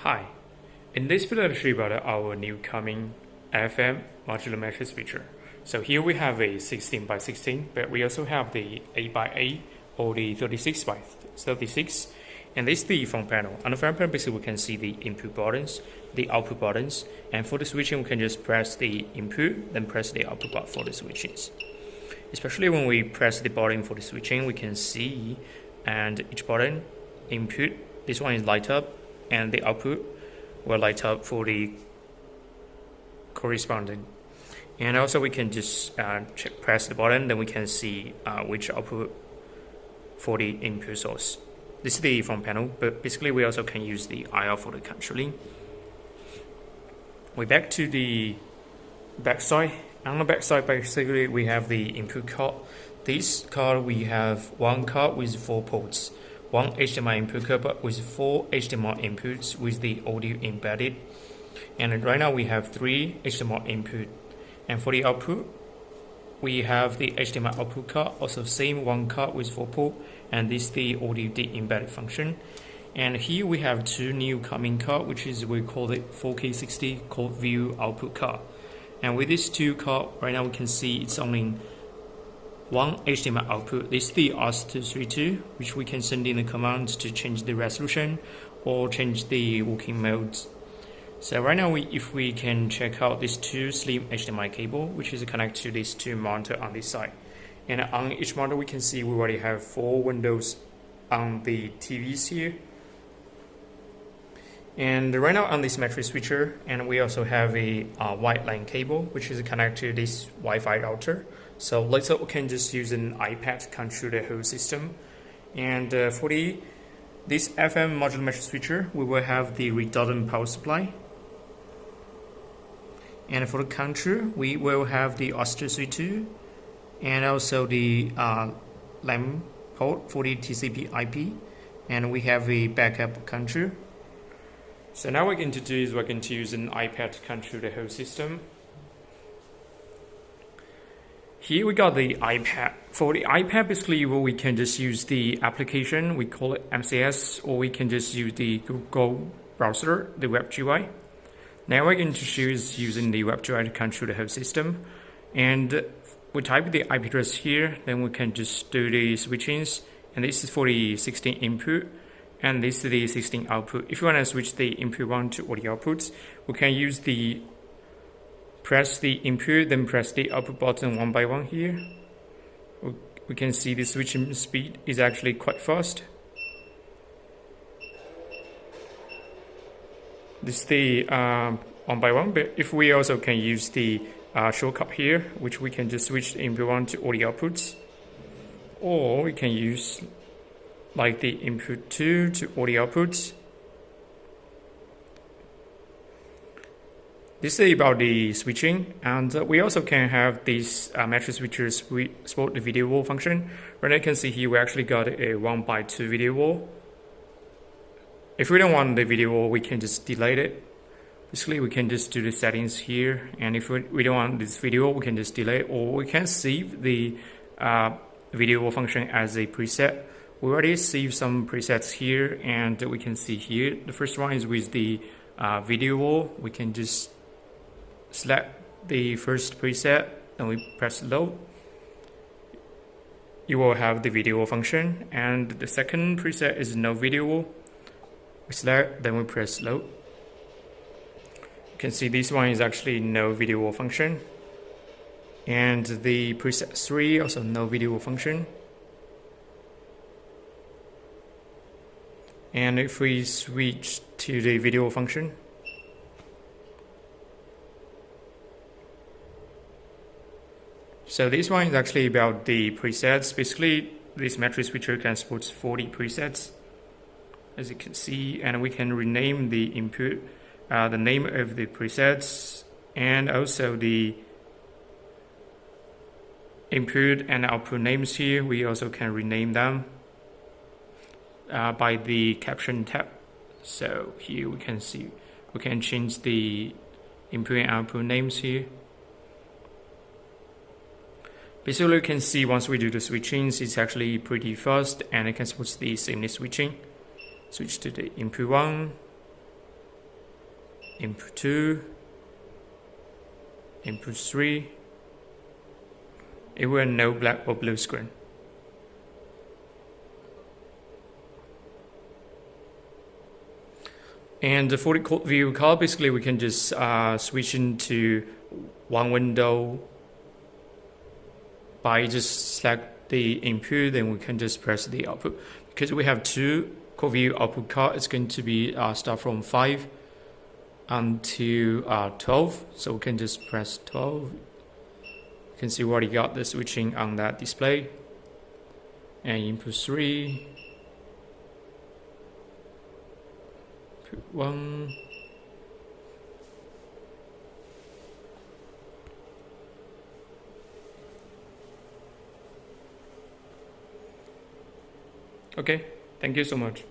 Hi, in this video I'll show you about our new coming FM modular matrix feature. So here we have a 16 by 16, but we also have the 8 by 8 or the 36 by 36. And this is the front panel. On the front panel, basically we can see the input buttons, the output buttons, and for the switching we can just press the input, then press the output button for the switchings. Especially when we press the button for the switching, we can see and each button input, this one is light up, and the output will light up for the corresponding. And also we can just press the button, then we can see which output for the input source. This is the front panel, but basically we also can use the IR for the controlling. We're back to the back side. On the back side, basically we have the input card. This card we have one card with 4 ports. One HDMI input card with 4 HDMI inputs with the audio embedded. And right now we have 3 HDMI input. And for the output, we have the HDMI output card, also same one card with 4 ports, and this is the audio embedded function. And here we have 2 new coming card, which is we call it 4K60 quadview output card. And with these 2 cards, right now we can see it's only one HDMI output. This is the RS232, which we can send in the commands to change the resolution or change the working modes. So right now, if we can check out these 2 slim HDMI cable, which is connected to these 2 monitor on this side. And on each monitor, we can see we already have 4 windows on the TVs here. And right now on this matrix switcher, and we also have a white LAN cable, which is connected to this Wi-Fi router. So later we can just use an iPad to control the whole system. And for this FM modular matrix switcher, we will have the redundant power supply. And for the control, we will have the RS232 and also the LAN port for the TCP/IP. And we have a backup control. So now what we're going to do is we're going to use an iPad to control the whole system. Here we got the iPad. For the iPad, basically we can just use the application, we call it MCS, or we can just use the Google browser, the WEB GUI. Now we're going to choose using the WEB GUI to control the whole system. And we type the IP address here, then we can just do the switchings. And this is for the 16 input. And this is the 16 output. If you want to switch the input 1 to all the outputs, we can use the press the input, then press the output button one by one here. We can see the switching speed is actually quite fast. This is the one by one, but if we also can use the shortcut here, which we can just switch the input 1 to all the outputs, or we can use like the input 2 to all the outputs. This is about the switching, and we also can have these matrix switchers support the video wall function. Right now you can see here we actually got a 1x2 video wall. If we don't want the video wall, we can just delete it. Basically we can just do the settings here, and if we don't want this video wall, we can just delete, or we can save the video wall function as a preset. We already saved some presets here, and we can see here the first one is with the video wall. We can just select the first preset, then we press load. You will have the video wall function, and the second preset is no video wall. We select, then we press load. You can see this one is actually no video wall function, and the preset 3 also no video wall function. And if we switch to the video function, so this one is actually about the presets. Basically, this matrix switcher can support 40 presets, as you can see, and we can rename the input, the name of the presets, and also the input and output names here. We also can rename them by the caption tab. So here we can see we can change the input and output names here. Basically you can see once we do the switchings, it's actually pretty fast, and it can support the seamless switching. Switch to the input 1, input 2, input 3. It will no black or blue screen. And for the quad view card, basically we can just switch into one window by just select the input, then we can just press the output. Because we have two quad view output card, it's going to be start from 5 until 12. So we can just press 12. You can see we already got the switching on that display. And input 3. 1. Okay, thank you so much.